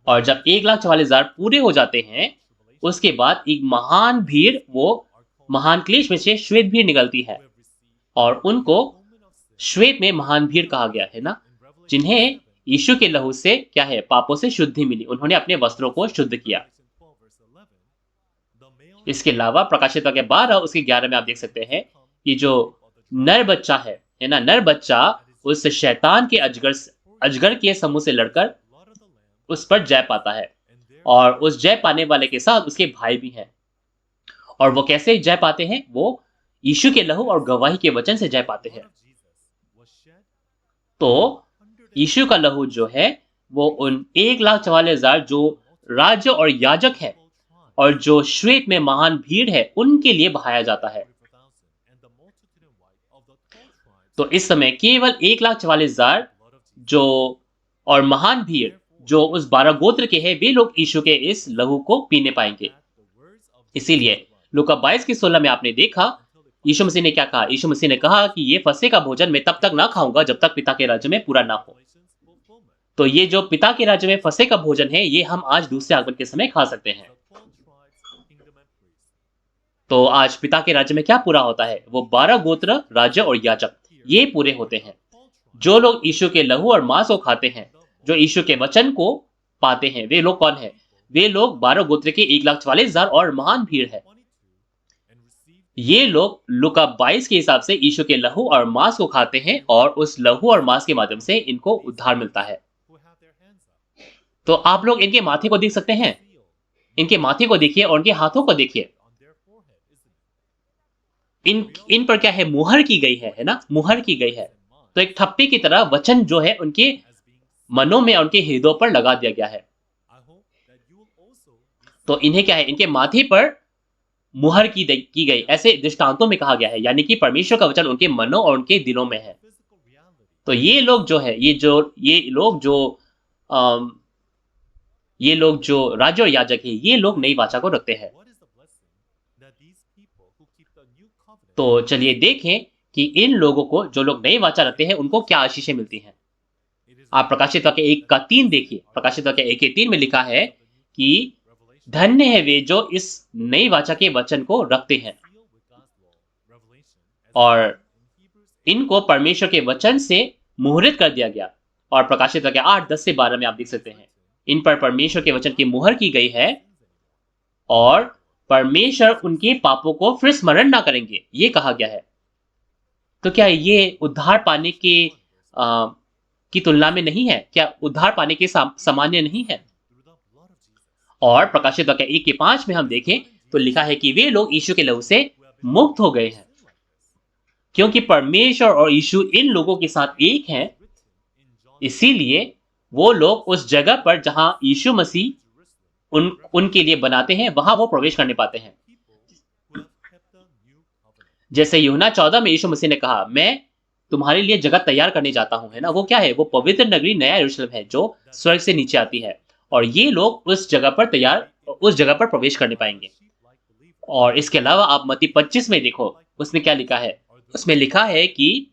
और जब 1,44,000 पूरे हो जाते हैं, उसके बाद एक महान भीड़, वो महान क्लेश में से श्वेत भीड़ निकलती है, और उनको श्वेत में महान भीड़ कहा गया है ना, जिन्हें यीशु के लहू से क्या है, पापों से शुद्धि मिली, उन्होंने अपने वस्त्रों को शुद्ध किया। इसके अलावा प्रकाशित वाक्य 12 उसके 11 में आप देख सकते हैं कि जो नर बच्चा है ना, नर बच्चा उस शैतान के अजगर के समूह से लड़कर उस पर जय पाता है, और उस जय पाने वाले के साथ उसके भाई भी हैं। और वो कैसे जय पाते हैं? वो यीशु के लहू और गवाही के वचन से जय पाते हैं। तो यीशु का लहू जो है वो उन 1,44,000 जो राज्य और याजक है और जो श्वेत में महान भीड़ है उनके लिए बहाया जाता है। तो इस समय केवल 1,44,000 जो और महान भीड़ जो उस 12 गोत्र के हैं, वे लोग यीशु के इस लहू को पीने पाएंगे। इसीलिए लूका 22 की 16 में आपने देखा यीशु मसीह ने क्या कहा। यीशु मसीह ने कहा कि ये फसह का भोजन मैं तब तक ना खाऊंगा जब तक पिता के राज्य में पूरा ना हो। तो ये जो पिता के राज्य में फसह का भोजन है, ये हम आज दूसरे आगमन के समय खा सकते हैं। तो आज पिता के राज्य में क्या पूरा होता है? वो 12 गोत्र, राज्य और याजक, ये पूरे होते हैं। जो लोग यीशु के लहू और मांस को खाते हैं, जो यीशु के वचन को पाते हैं, वे लोग कौन है? वे लोग 12 गोत्र के 1,44,000 और महान भीड़ है। ये लोग लूका 22 के हिसाब से यीशु के लहू और मांस को खाते हैं और उस लहू और मांस के माध्यम से इनको उद्धार मिलता है। तो आप लोग इनके माथे को देख सकते हैं। इनके माथे को देखिए और उनके हाथों को देखिए। इन पर क्या है? मुहर की गई है ना? मुहर की गई है। तो एक ठप्पे की तरह वचन जो है उनके मनों में और उनके हृदयों पर लगा दिया गया है। तो इन्हें क्या है? इनके माथे पर मुहर की गई, ऐसे दृष्टांतों में कहा गया है, यानी कि परमेश्वर का वचन उनके मनों और उनके दिलों में है। तो ये लोग जो है, ये लोग जो राज्य और याजक है, ये लोग नई वाचा को रखते हैं। तो चलिए देखें कि इन लोगों को, जो लोग नई वाचा रखते हैं, उनको क्या आशीषें मिलती हैं। आप प्रकाशित वाक्य 1 का 3 देखिए। प्रकाशित वाक्य 1 के 3 में लिखा है कि धन्य है वे जो इस नई वाचा के वचन को रखते हैं और इनको परमेश्वर के वचन से मुहरित कर दिया गया। और प्रकाशित वाक्य 8, 10 से 12 में आप देख सकते हैं, इन पर परमेश्वर के वचन की मुहर की गई है और परमेश्वर उनके पापों को फिर स्मरण ना करेंगे, ये कहा गया है। तो क्या ये उद्धार पाने की तुलना में नहीं है? क्या उद्धार पाने के सामान्य नहीं है? और प्रकाशित वाक्य 1 के 5 में हम देखें तो लिखा है कि वे लोग यीशु के लहू से मुक्त हो गए हैं, क्योंकि परमेश्वर और यीशु इन लोगों के साथ एक हैं। इसीलिए वो लोग उस जगह पर जहां यीशु मसीह उनके लिए बनाते हैं, वहां वो प्रवेश करने पाते हैं। जैसे यूहन्ना 14 में यीशु मसीह ने कहा, मैं तुम्हारे लिए जगह तैयार करने जाता हूं, है ना? वो क्या है? वो पवित्र नगरी नया यरूशलेम है जो स्वर्ग से नीचे आती है और ये लोग उस जगह पर प्रवेश करने पाएंगे। और इसके अलावा आप मत्ती 25 में देखो, उसमें क्या लिखा है? उसमें लिखा है कि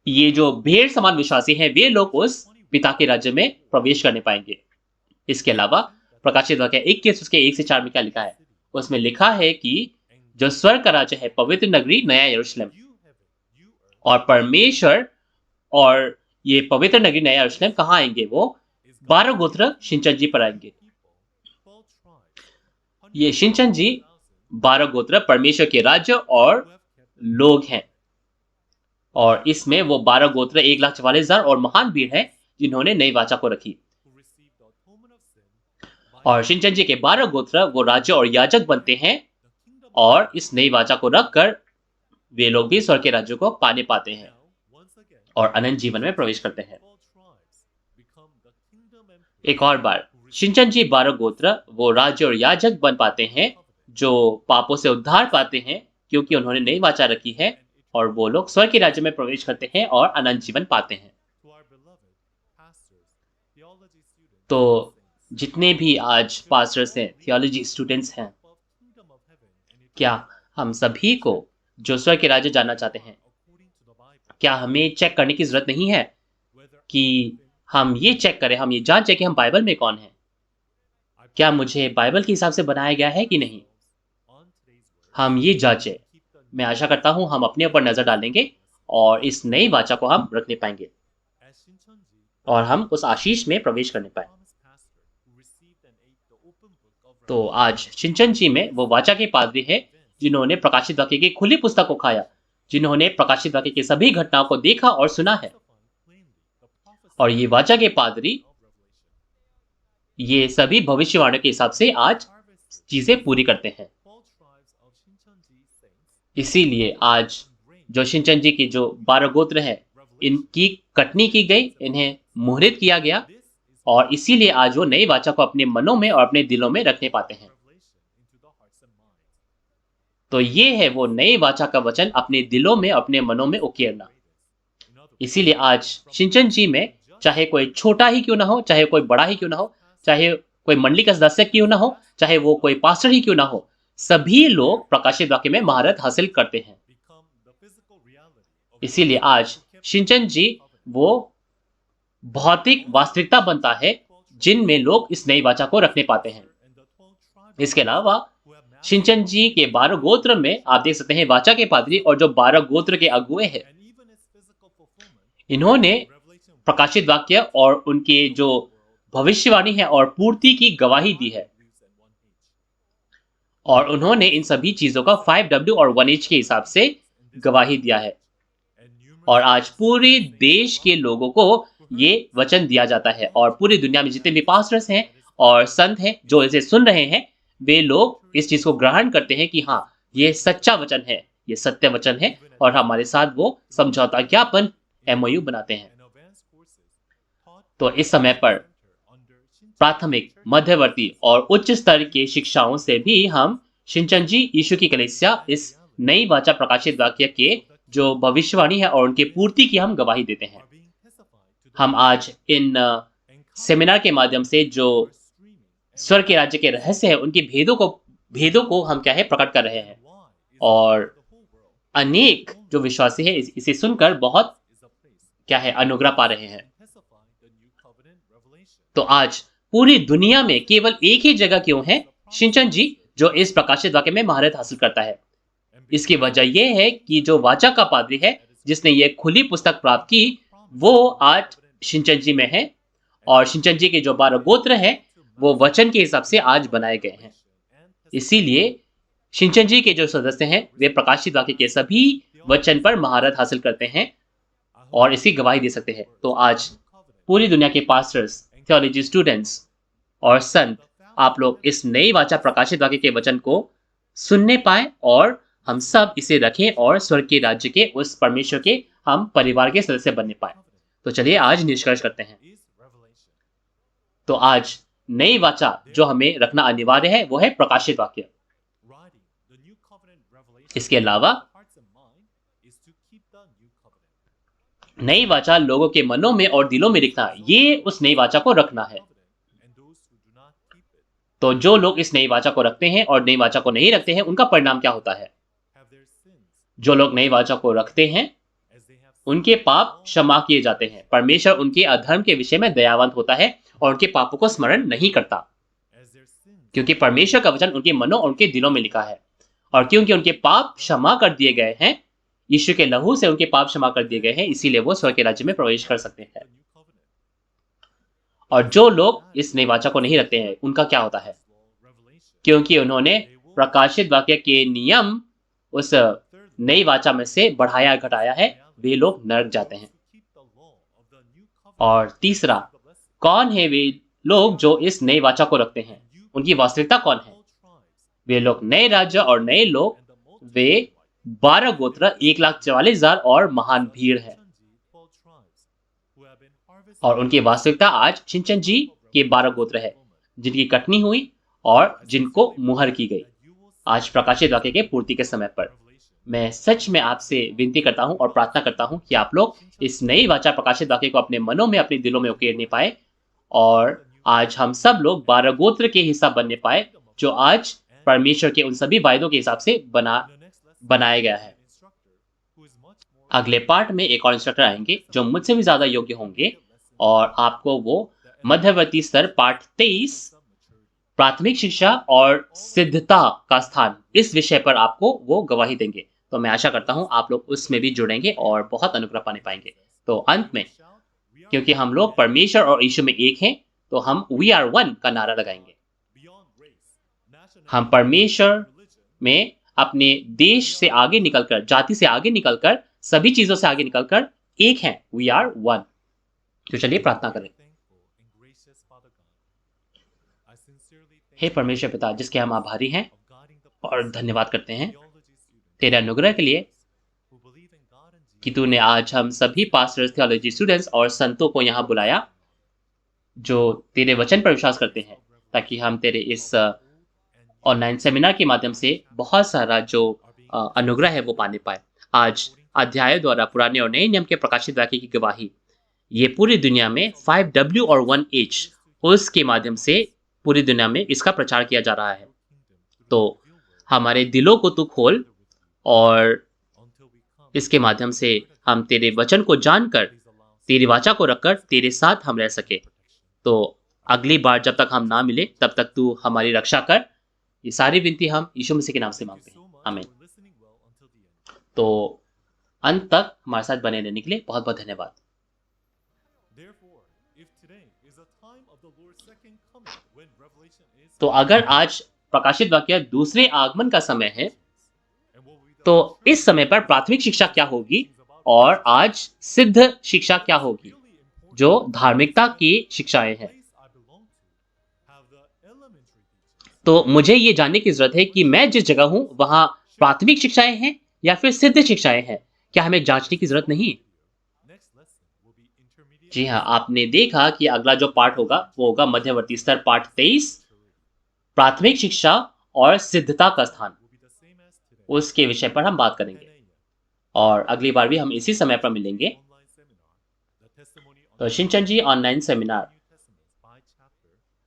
ये जो भेड़ समान विश्वासी हैं, वे लोग उस पिता के राज्य में प्रवेश करने पाएंगे। इसके अलावा प्रकाशित वाक्य 21 उसके 1 से 4 में क्या लिखा है? उसमें लिखा है कि जो स्वर्ग का राज्य है, पवित्र नगरी नया यरूशलेम, और परमेश्वर और ये पवित्र नगरी नया यरूशलेम कहाँ आएंगे? वो 12 गोत्र शिनचन जी पर आएंगे। ये शिनचन जी 12 गोत्र परमेश्वर के राज्य और लोग हैं और इसमें वो 12 गोत्र 1,44,000 और महान भीड़ है जिन्होंने नई वाचा को रखी। और शिनचन जी के 12 गोत्र वो राज्य और याजक बनते हैं और इस नई वाचा को रखकर वे लोग भी स्वर्ग के राज्य को पाने पाते हैं और अनंत जीवन में प्रवेश करते हैं। एक और बार, शिनचन जी 12 गोत्र वो राज्य और याजक बन पाते हैं जो पापों से उद्धार पाते हैं, क्योंकि उन्होंने नई वाचा रखी है और वो लोग स्वर्ग के राज्य में प्रवेश करते हैं और अनंत जीवन पाते हैं। तो जितने भी आज पास्टर्स हैं, थियोलॉजी स्टूडेंट्स हैं, क्या हम सभी को जो स्वर्ग के राज्य जानना चाहते हैं, क्या हमें चेक करने की जरूरत नहीं है कि हम ये चेक करें, हम ये जांचें कि हम बाइबल में कौन है? क्या मुझे बाइबल के हिसाब से बनाया गया है कि नहीं? हम ये जांचें। मैं आशा करता हूं हम अपने ऊपर नजर डालेंगे और इस नई वाचा को हम रखने पाएंगे और हम उस आशीष में प्रवेश करने पाए। तो आज शिनचन जी में वो वाचा के पादरी है जिन्होंने प्रकाशित वाक्य की खुली पुस्तक को खाया, जिन्होंने प्रकाशित वाक्य की सभी घटनाओं को देखा और सुना है। और ये वाचा के पादरी ये सभी भविष्यवाणियों के हिसाब से आज चीजें पूरी करते हैं। इसीलिए आज जो शिनचन जी की जो 12 गोत्र है, इनकी कटनी की गई, इन्हें मुहरित किया गया और इसीलिए आज वो नई वाचा को अपने मनों में और अपने दिलों में रखने पाते हैं। तो ये है वो नई वाचा का वचन अपने दिलों में, अपने मनों में उकेरना। इसीलिए आज शिनचन जी में चाहे कोई छोटा ही क्यों ना हो, चाहे कोई बड़ा ही क्यों ना हो, चाहे कोई मंडली का सदस्य क्यों ना हो, चाहे वो कोई पास्टर ही क्यों ना हो, सभी लोग प्रकाशित वाक्य में महारत हासिल करते हैं। इसीलिए आज शिनचन जी वो भौतिक वास्तविकता बनता है जिनमें लोग इस नई वाचा को रखने पाते हैं। इसके अलावा शिनचन जी के 12 गोत्र में आप देख सकते हैं वाचा के पादरी और जो 12 गोत्र के अगुए हैं, इन्होंने प्रकाशित वाक्य और उनके जो भविष्यवाणी है और पूर्ति की गवाही दी है, और उन्होंने इन सभी चीजों का 5W और 1H के हिसाब से गवाही दिया है। और आज पूरे देश के लोगों को ये वचन दिया जाता है, और पूरी दुनिया में जितने भी पास्टर्स हैं और संत हैं जो इसे सुन रहे हैं, वे लोग इस चीज को ग्रहण करते हैं कि हाँ, ये सच्चा वचन है, ये सत्य वचन है, और हमारे साथ वो समझौता ज्ञापन MOU बनाते हैं। तो इस समय पर प्राथमिक, मध्यवर्ती और उच्च स्तर के शिक्षाओं से भी हम शिनचन जी यीशु की कलीसिया इस नई वाचा प्रकाशित वाक्य के जो भविष्यवाणी है और उनके पूर्ति की हम गवाही देते हैं। हम आज इन सेमिनार के माध्यम से जो स्वर्ग के राज्य के रहस्य है, उनके भेदों को हम क्या है प्रकट कर रहे हैं, और अनेक जो विश्वासी है इसे सुनकर बहुत क्या है अनुग्रह पा रहे हैं। तो आज पूरी दुनिया में केवल एक ही जगह क्यों है शिनचन जी जो इस प्रकाशित वाक्य में महारत हासिल करता है। इसकी वजह यह है कि जो वाचा का पादरी है जिसने ये खुली पुस्तक प्राप्त की, वो आज शिनचन जी में है, और शिनचन जी के जो 12 गोत्र हैं वो वचन के हिसाब से आज बनाए गए हैं। इसीलिए शिनचन जी के जो सदस्य हैं वे प्रकाशित वाक्य के सभी वचन पर महारत हासिल करते हैं और इसकी गवाही दे सकते हैं। तो आज पूरी दुनिया के पास्टर्स, थियोलॉजी स्टूडेंट्स और संत, आप लोग इस नई वाचा प्रकाशित वाक्य के वचन को सुनने पाए और हम सब इसे रखें और स्वर्ग के राज्य के उस परमेश्वर के हम परिवार के सदस्य बनने पाए। तो चलिए आज निष्कर्ष करते हैं। तो आज नई वाचा जो हमें रखना अनिवार्य है वो है प्रकाशित वाक्य। इसके अलावा नई वाचा लोगों के मनों में और दिलों में लिखना, ये उस नई वाचा को रखना है। तो जो लोग इस नई वाचा को रखते हैं और नई वाचा को नहीं रखते हैं, उनका परिणाम क्या होता है? जो लोग नई वाचा को रखते हैं उनके पाप क्षमा किए जाते हैं। परमेश्वर उनके अधर्म के विषय में दयावंत होता है और उनके पापों को स्मरण नहीं करता, क्योंकि परमेश्वर का वचन उनके मनों और उनके दिलों में लिखा है। और क्योंकि उनके पाप क्षमा कर दिए गए हैं, यीशु के लहू से उनके पाप क्षमा कर दिए गए हैं, इसीलिए वो स्वर्ग के राज्य में प्रवेश कर सकते हैं। और जो लोग इस नई वाचा को नहीं रखते हैं उनका क्या होता है? क्योंकि उन्होंने प्रकाशित वाक्य के नियम उस नई वाचा में से बढ़ाया घटाया है, वे लोग नरक जाते हैं। और तीसरा, कौन है वे लोग जो इस नई वाचा को रखते हैं? उनकी वास्तविकता कौन है? वे लोग नए राज्य और नए लोग, वे 12 गोत्र, 1,44,000 और महान भीड़ है। और उनकी वास्तविकता आज शिनचन जी के 12 गोत्र है जिनकी कटनी हुई और जिनको मुहर की गई आज प्रकाशित वाक्य के पूर्ति के समय पर। मैं सच में आपसे विनती करता हूं और प्रार्थना करता हूं कि आप लोग इस नई वाचा प्रकाशित वाक्य को अपने मनों में, अपने दिलों में उकेरने पाए, और आज हम सब लोग 12 गोत्र के हिस्सा बनने पाए जो आज परमेश्वर के उन सभी वायदों के हिसाब से बनाया गया है। अगले पार्ट में एक और इंस्ट्रक्टर आएंगे जो मुझसे भी ज्यादा योग्य होंगे, और आपको वो मध्यवर्ती स्तर पार्ट 23 प्राथमिक शिक्षा और सिद्धता का स्थान, इस विषय पर आपको वो गवाही देंगे। तो मैं आशा करता हूं आप लोग उसमें भी जुड़ेंगे और बहुत अनुग्रह पाने पाएंगे। तो अंत में, क्योंकि हम लोग परमेश्वर और यीशु में एक हैं, तो हम वी आर वन का नारा लगाएंगे। हम परमेश्वर में अपने देश से आगे निकलकर, जाति से आगे निकलकर, सभी चीजों से आगे निकलकर एक हैं। We are one. तो चलिए प्रार्थना करें। हे परमेश्वर पिता, जिसके हम आभारी हैं और धन्यवाद करते हैं तेरे अनुग्रह के लिए कि तूने आज हम सभी पास्टर्स, थियोलॉजी स्टूडेंट्स और संतों को यहाँ बुलाया जो तेरे वचन पर विश्वास करते हैं, ताकि हम तेरे इस ऑनलाइन सेमिनार के माध्यम से बहुत सारा जो अनुग्रह है वो पाने पाए। आज अध्याय द्वारा पुराने और नए नियम के प्रकाशित वाक्य की गवाही ये पूरी दुनिया में 5W और 1H उसके माध्यम से पूरी दुनिया में इसका प्रचार किया जा रहा है। तो हमारे दिलों को तू खोल और इसके माध्यम से हम तेरे वचन को जानकर, तेरी वाचा को रखकर तेरे साथ हम रह सके। तो अगली बार जब तक हम ना मिले तब तक तू हमारी रक्षा कर। ये सारी विनती हम यीशु मसीह के नाम से मांगते हैं। आमीन। तो अंत तक हमारे साथ बने रहने के लिए बहुत बहुत धन्यवाद। तो अगर आज प्रकाशित वाक्य दूसरे आगमन का समय है, तो इस समय पर प्राथमिक शिक्षा क्या होगी और आज सिद्ध शिक्षा क्या होगी, जो धार्मिकता की शिक्षाएं हैं। तो मुझे ये जानने की जरूरत है कि मैं जिस जगह हूं वहां प्राथमिक शिक्षाएं हैं या फिर सिद्ध शिक्षाएं हैं। क्या हमें जांचने की जरूरत नहीं? जी हाँ, आपने देखा कि अगला जो पाठ होगा वो होगा मध्यवर्ती स्तर पाठ 23, प्राथमिक शिक्षा और सिद्धता का स्थान। उसके विषय पर हम बात करेंगे और अगली बार भी हम इसी समय पर मिलेंगे। तो शिनचन जी ऑनलाइन सेमिनार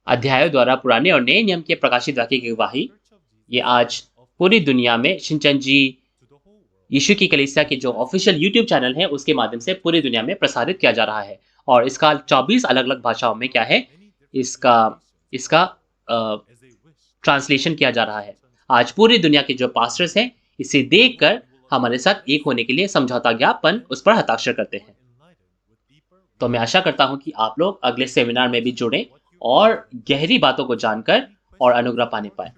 अध्यायों द्वारा पुराने और नए नियम के प्रकाशित वाक्य की गवाही, ये आज पूरी दुनिया में शिनचन जी यीशु की कलीसिया के जो ऑफिशियल यूट्यूब चैनल है उसके माध्यम से पूरी दुनिया में प्रसारित किया जा रहा है। और इसका 24 अलग अलग भाषाओं में क्या है, इसका इसका ट्रांसलेशन किया जा रहा है। आज पूरी दुनिया के जो पास्टर्स हैं इसे देखकर हमारे साथ एक होने के लिए समझौता ज्ञापन उस पर हस्ताक्षर करते हैं। तो मैं आशा करता हूं कि आप लोग अगले सेमिनार में भी जुड़ें और गहरी बातों को जानकर और अनुग्रह पाने पाए।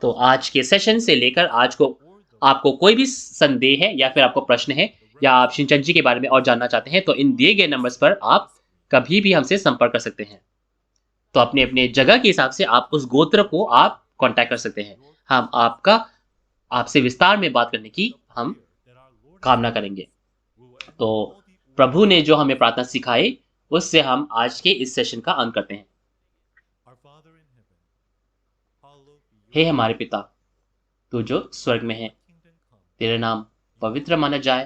तो आज के सेशन से लेकर आज को आपको कोई भी संदेह है या फिर आपको प्रश्न है या आप शिनचन जी के बारे में और जानना चाहते हैं, तो इन दिए गए नंबर्स पर आप कभी भी हमसे संपर्क कर सकते हैं। तो अपने अपने जगह के हिसाब से आप उस गोत्र को आप कांटेक्ट कर सकते हैं। हम आपसे विस्तार में बात करने की हम कामना करेंगे। तो प्रभु ने जो हमें प्रार्थना सिखाई उससे हम आज के इस सेशन का अंत करते हैं। हे हमारे पिता, तू जो स्वर्ग में है, तेरा नाम पवित्र माना जाए,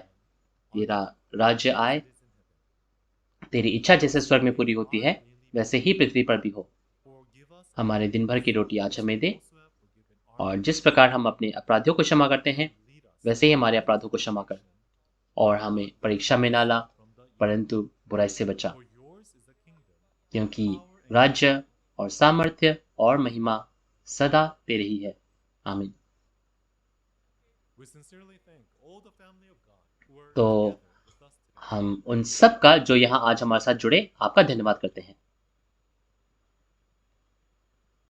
तेरा राज्य आए, तेरी इच्छा जैसे स्वर्ग में पूरी होती है वैसे ही पृथ्वी पर भी हो। हमारे दिन भर की रोटी आज हमें दे, और जिस प्रकार हम अपने अपराधियों को क्षमा करते हैं वैसे ही हमारे अपराधों को क्षमा कर, और हमें परीक्षा में ना ला परंतु बुराई से बचा, क्योंकि राज्य और सामर्थ्य और महिमा सदा तेरे ही है। आमीन। तो हम उन सब का जो यहाँ आज हमारे साथ जुड़े, आपका धन्यवाद करते हैं।